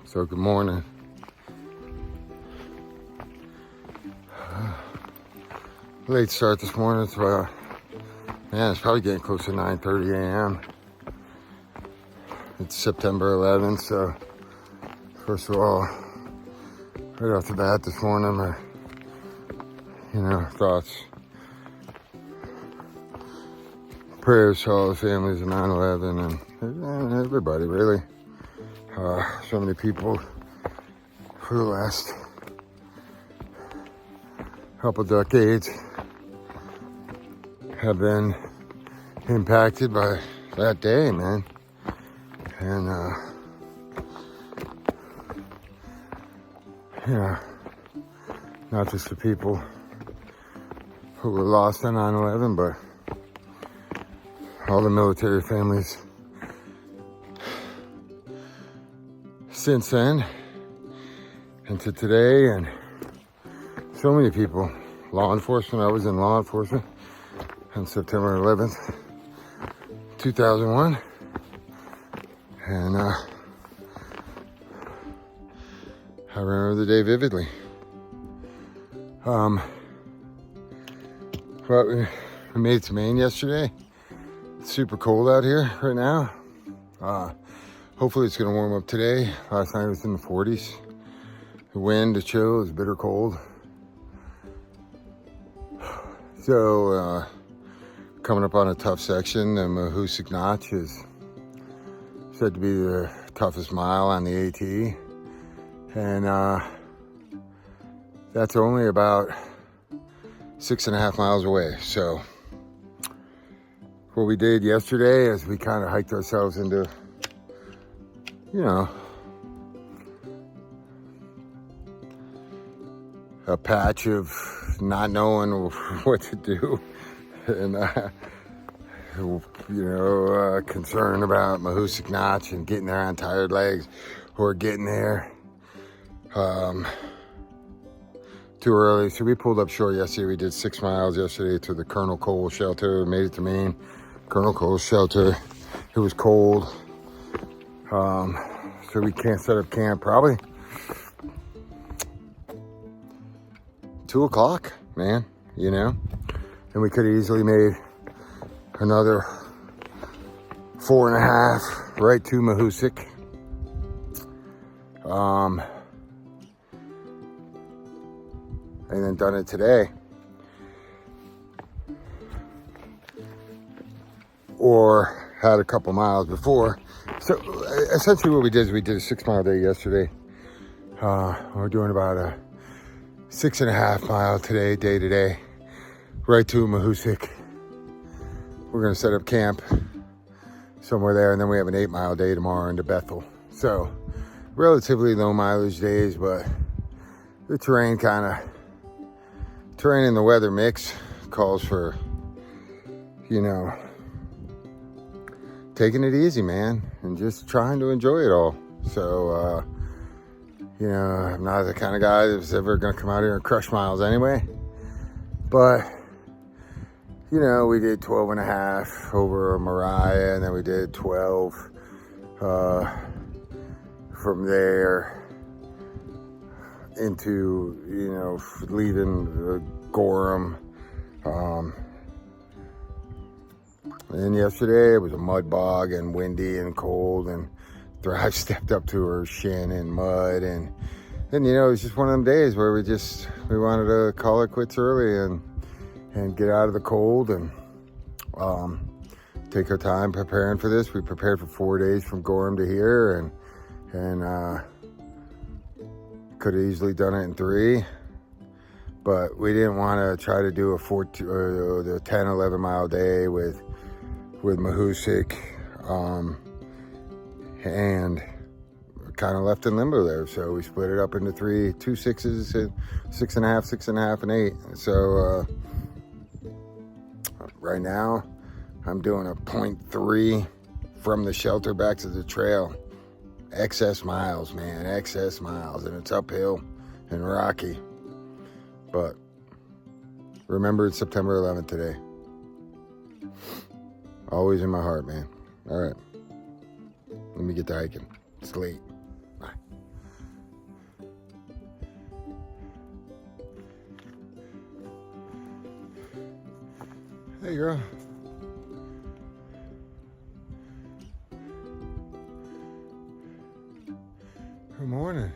So good morning. Late start this morning. It's it's probably getting close to 9:30 a.m. It's September 11th, so first of all, right off the bat this morning, my thoughts, prayers to all the families of 9/11 and everybody really. So many people for the last couple decades have been impacted by that day, man. And not just the people who were lost on 9/11, but all the military families since then into today, and so many people. Law enforcement. I was in law enforcement on September 11th, 2001, and I remember the day vividly. But we made it to Maine yesterday. It's super cold out here right now. Hopefully it's going to warm up today. Last night it was in the 40s. The wind, the chill, is bitter cold. So, coming up on a tough section. The Mahoosuc Notch is said to be the toughest mile on the AT. And that's only about 6.5 miles away. So, what we did yesterday is we kind of hiked ourselves into a patch of not knowing what to do, and concern about Mahoosuc Notch and getting there on tired legs, or getting there too early. So we pulled up short yesterday. We did 6 miles yesterday to the Colonel Cole shelter. Made it to Maine. Colonel Cole shelter. It was cold. So we can't set up camp probably 2 o'clock, man, and we could have easily made another 4.5 right to Mahoosuc. And then done it today. Or had a couple miles before. So essentially what we did is we did a 6-mile day yesterday. We're doing about a 6.5 mile day today, right to Mahoosuc. We're gonna set up camp somewhere there, and then we have an 8-mile day tomorrow into Bethel. So relatively low mileage days, but the terrain and the weather mix calls for, taking it easy, man, and just trying to enjoy it all. So, I'm not the kind of guy that's ever going to come out here and crush miles anyway. But, we did 12.5 over Mariah, and then we did 12 from there into, leaving Gorham. And yesterday it was a mud bog and windy and cold, and Thru stepped up to her shin in mud, and it was just one of them days where we wanted to call it quits early and get out of the cold and take our time preparing for this. We prepared for 4 days from Gorham to here, and could have easily done it in 3, but we didn't want to try to do the 10-11 mile day with Mahoosuc, and kind of left in limbo there. So we split it up into 2 6s, and 6.5, 6.5, and 8. So right now I'm doing a 0.3 from the shelter back to the trail. Excess miles, man, and it's uphill and rocky. But remember, it's September 11th today. Always in my heart, man. All right. Let me get to hiking. It's late. Bye. Hey, girl. Good morning.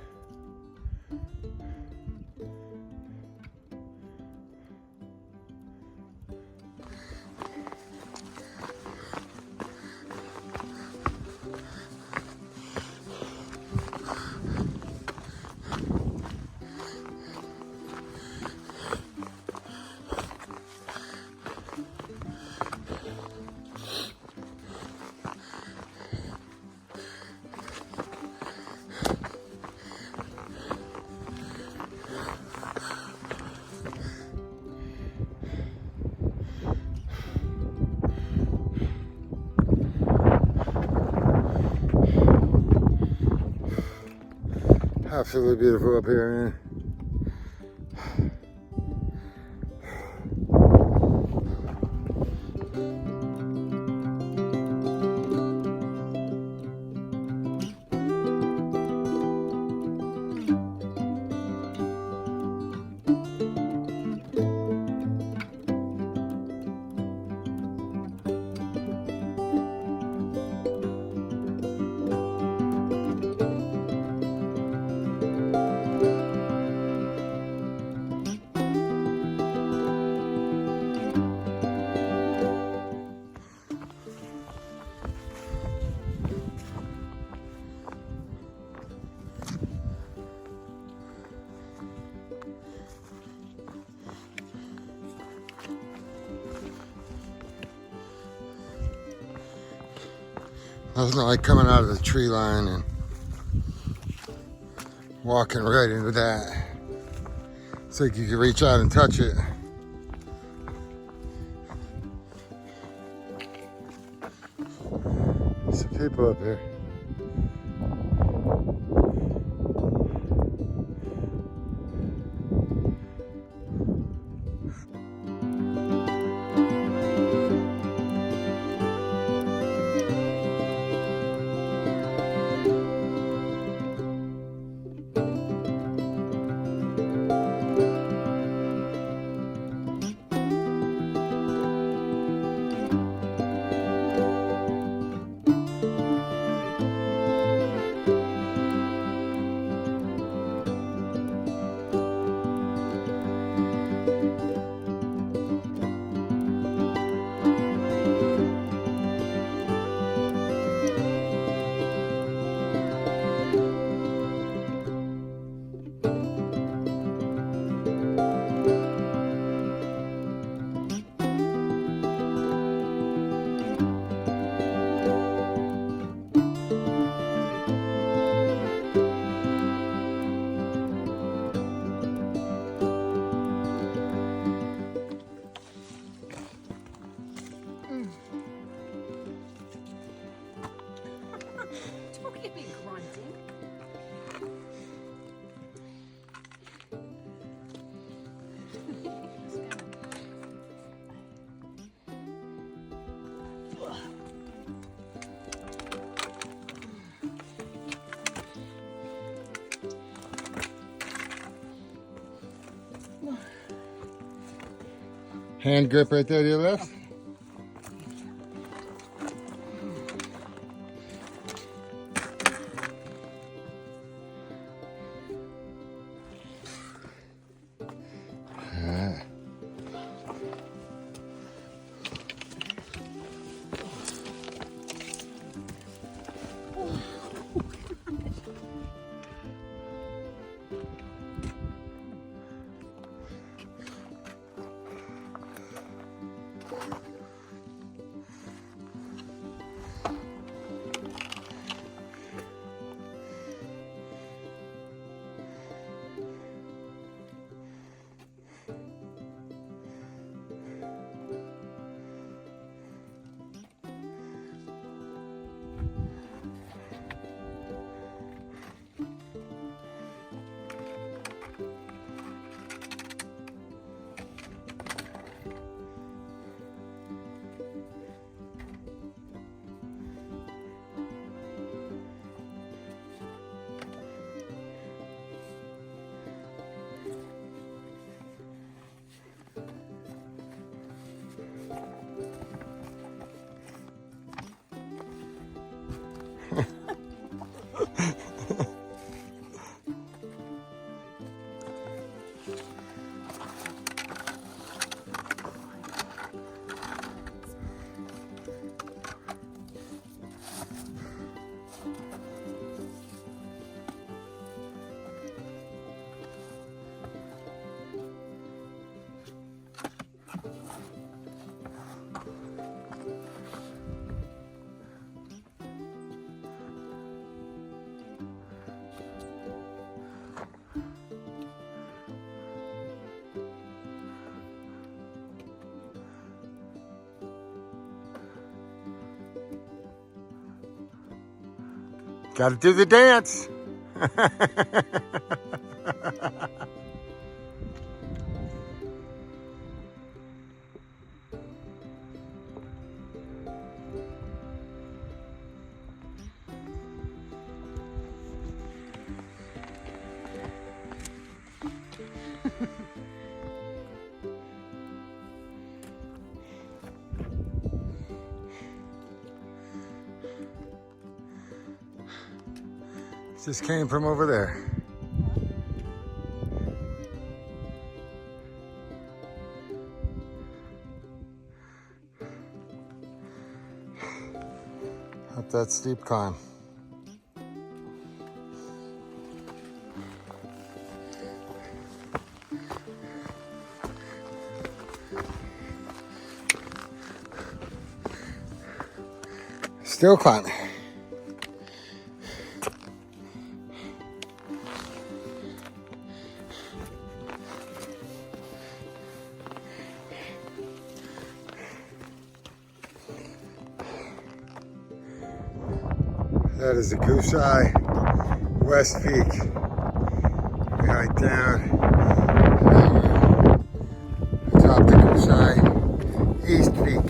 Absolutely beautiful up here, man. Nothing like coming out of the tree line and walking right into that. It's like you can reach out and touch it. There's some people up here. Don't get me grunting. Hand grip right there to your left. Gotta do the dance. Just came from over there. Up that steep climb. Still climbing. That is the Goose Eye West Peak. We hike down. Atop the Goose Eye East Peak.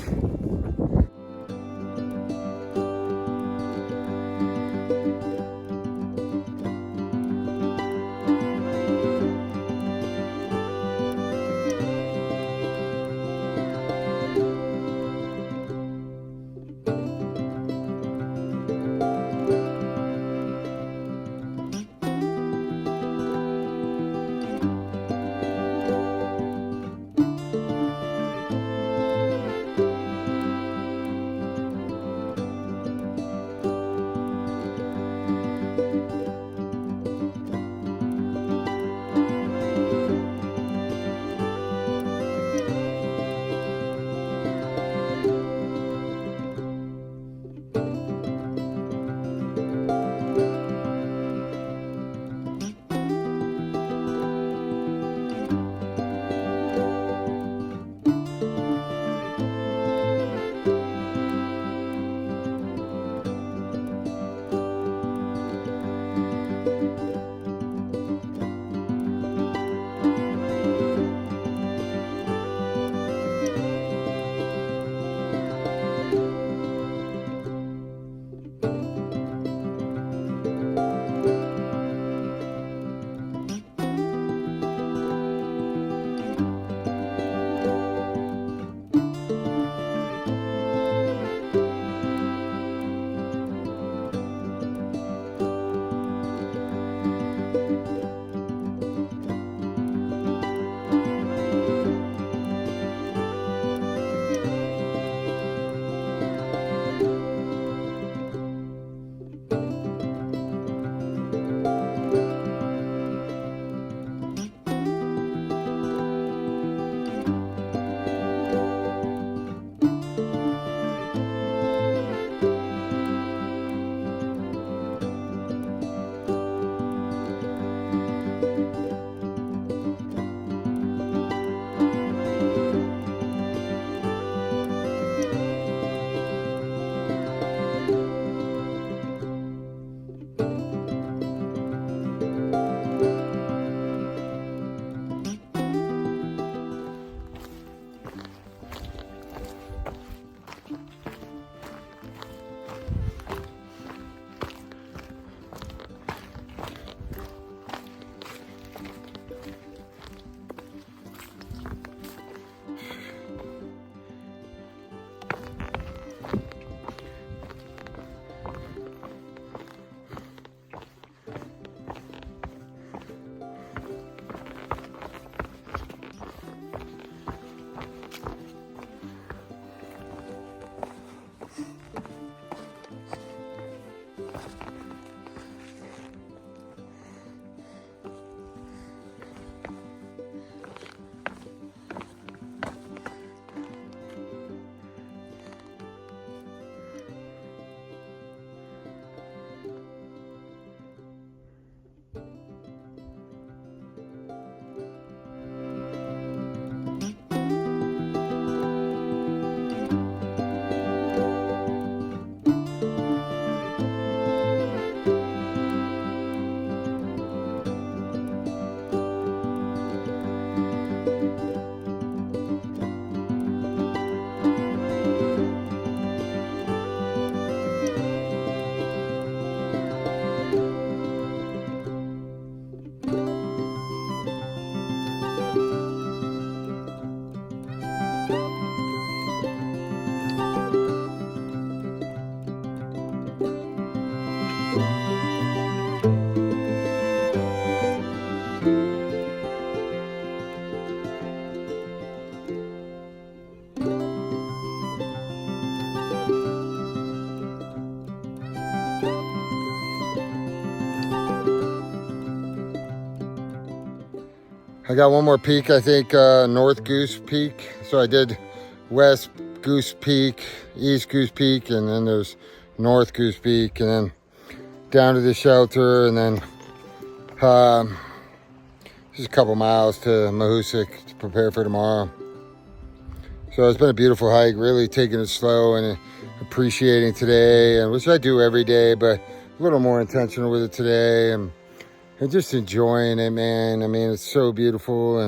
I got one more peak, I think, North Goose Peak. So I did West Goose Peak, East Goose Peak, and then there's North Goose Peak, and then down to the shelter, and then just a couple miles to Mahoosuc to prepare for tomorrow. So it's been a beautiful hike, really taking it slow and appreciating today, and which I do every day, but a little more intentional with it today, and just enjoying it, man. I mean, it's so beautiful,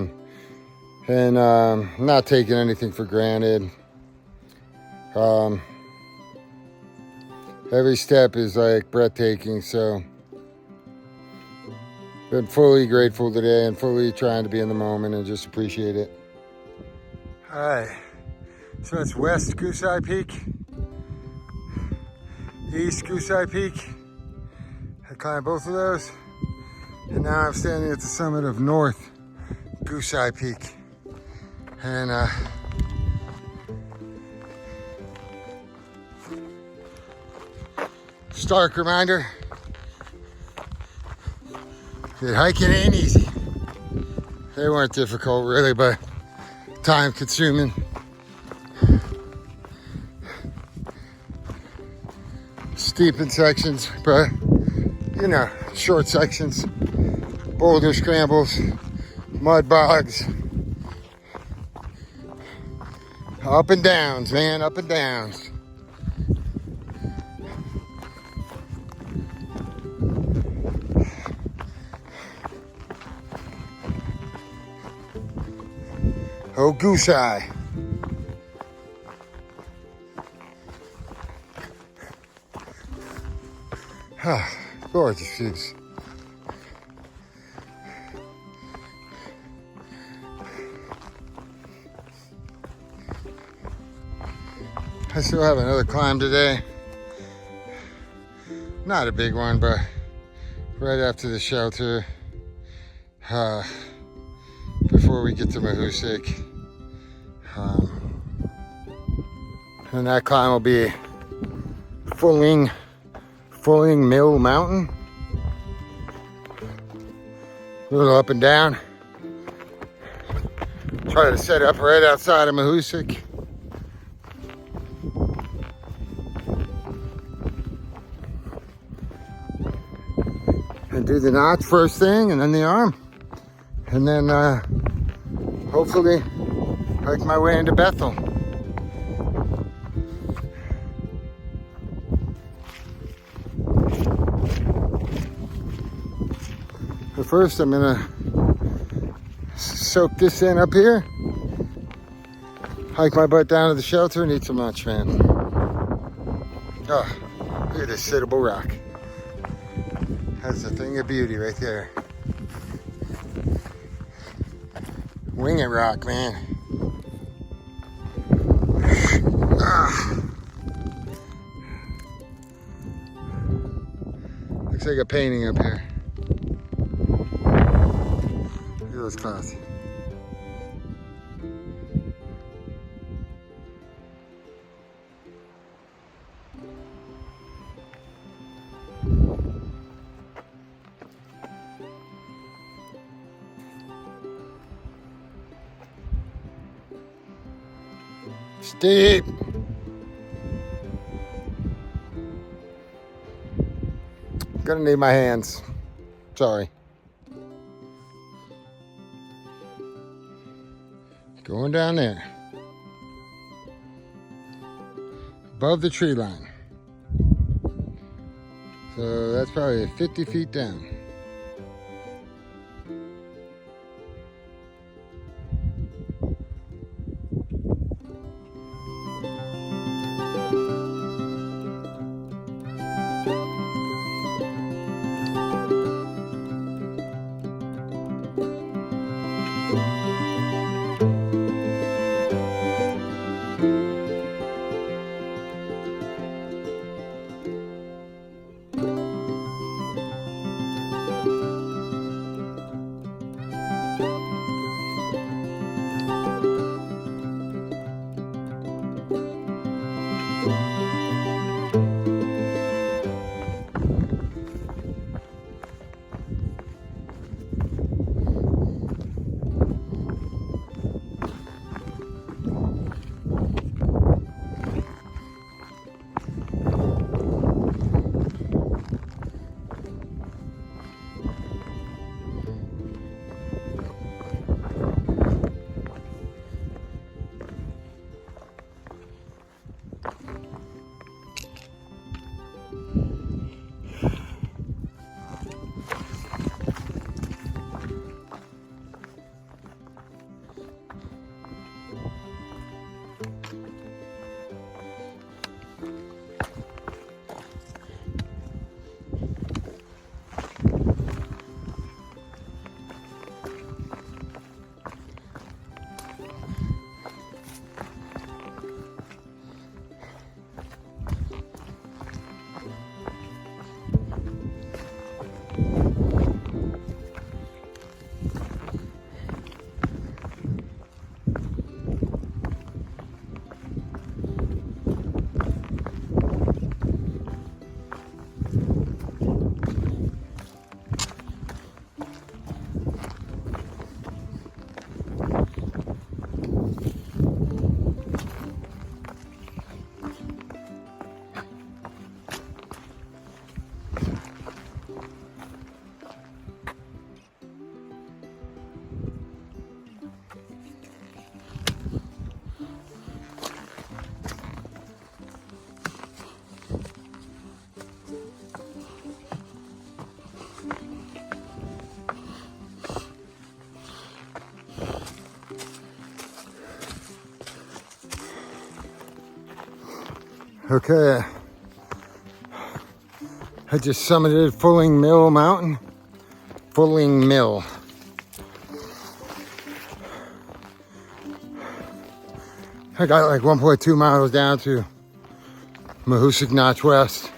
and not taking anything for granted. Every step is like breathtaking, so been fully grateful today and fully trying to be in the moment and just appreciate it. All right, so it's West Goose Eye Peak, East Goose Eye Peak. I climbed both of those, and now I'm standing at the summit of North Goose Eye Peak. And stark reminder that hiking ain't easy. They weren't difficult really, but time consuming. Steep in sections, but you know, short sections, boulder scrambles, mud bogs, up and downs, man, up and downs. Oh, Goose Eye. Ah, gorgeous views. I still have another climb today. Not a big one, but right after the shelter, before we get to Mahoosuc. And that climb will be Fulling Mill Mountain. A little up and down. Try to set up right outside of Mahoosuc. And do the notch first thing, and then the arm. And then hopefully hike my way into Bethel. But first I'm gonna soak this in up here, hike my butt down to the shelter and eat some lunch, man. Oh, look at this sittable rock. That's a thing of beauty right there. Wingit rock, man. Looks like a painting up here. Look at those clouds. Steep. Gonna need my hands. Sorry. Going down there. Above the tree line. So that's probably 50 feet down. Okay. I just summited Fulling Mill Mountain. Fulling Mill. I got like 1.2 miles down to Mahoosuc Notch West.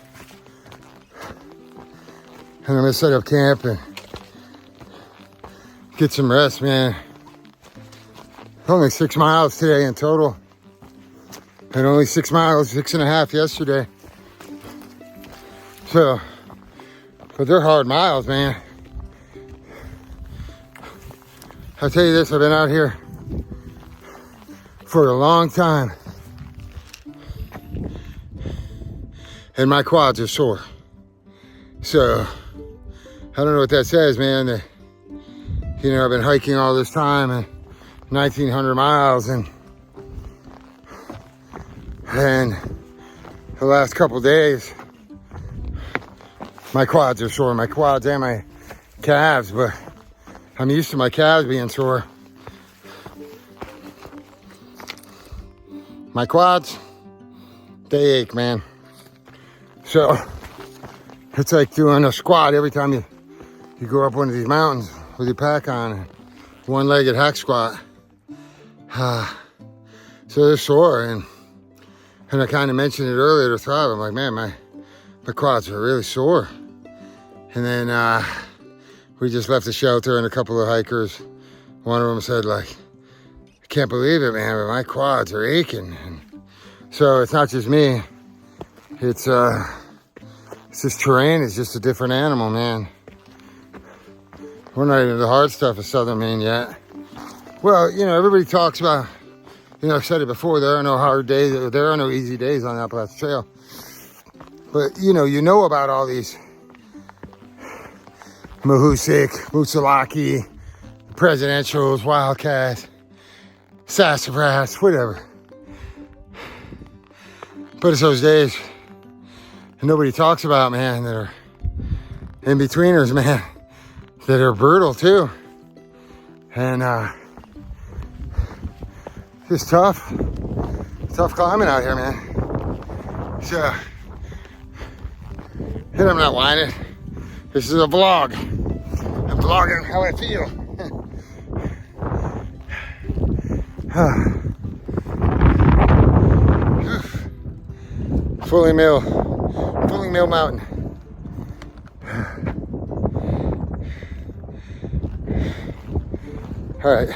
And I'm gonna set up camp and get some rest, man. Only 6 miles today in total. And only 6 miles, 6.5 yesterday. So, but they're hard miles, man. I'll tell you this, I've been out here for a long time. And my quads are sore. So, I don't know what that says, man. That, you know, I've been hiking all this time and 1,900 miles and the last couple days, my quads are sore. My quads and my calves, but I'm used to my calves being sore. My quads, they ache, man. So it's like doing a squat every time you go up one of these mountains with your pack on, one-legged hack squat. So they're sore, and I kind of mentioned it earlier to Thrive. I'm like, man, my quads are really sore. And then we just left the shelter, and a couple of hikers, one of them said, like, I can't believe it, man, but my quads are aching. And so it's not just me. It's this terrain is just a different animal, man. We're not into the hard stuff of Southern Maine yet. Well, you know, everybody talks about, you know, I've said it before, there are no hard days, there are no easy days on the Appalachian Trail. But, you know about all these Mahoosuc, Mootsalaki, Presidentials, Wildcats, Sassafras, whatever. But it's those days and nobody talks about, man, that are in-betweeners, man, that are brutal too. And it's tough climbing out here, man. So, and I'm not whining. This is a vlog. I'm vlogging how I feel. Fulling Mill Mountain. All right,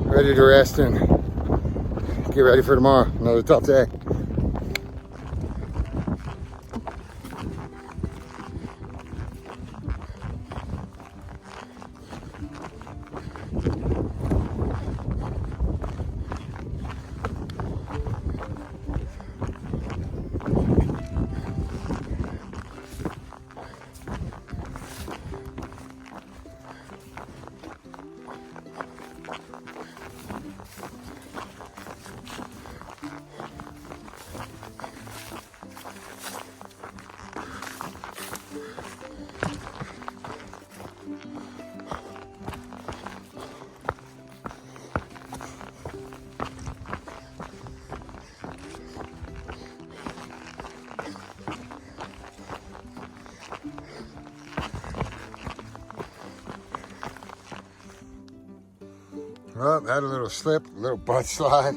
ready to rest and get ready for tomorrow. Another tough day. Well, had a little slip, a little butt slide.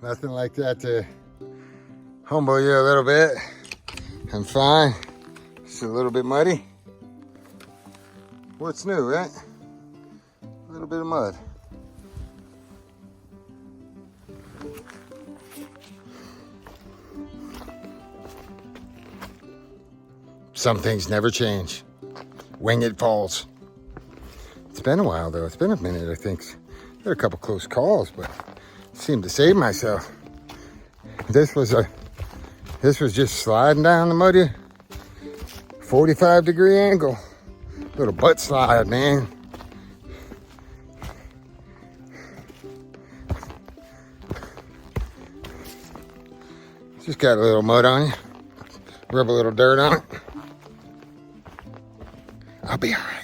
Nothing like that to humble you a little bit. I'm fine. It's a little bit muddy. What's new, right? A little bit of mud. Some things never change. Wingit Falls. It's been a while though. It's been a minute, I think. There are a couple close calls, but I seemed to save myself. This was just sliding down the muddy 45-degree angle. Little butt slide, man. Just got a little mud on you. Rub a little dirt on it. I'll be all right.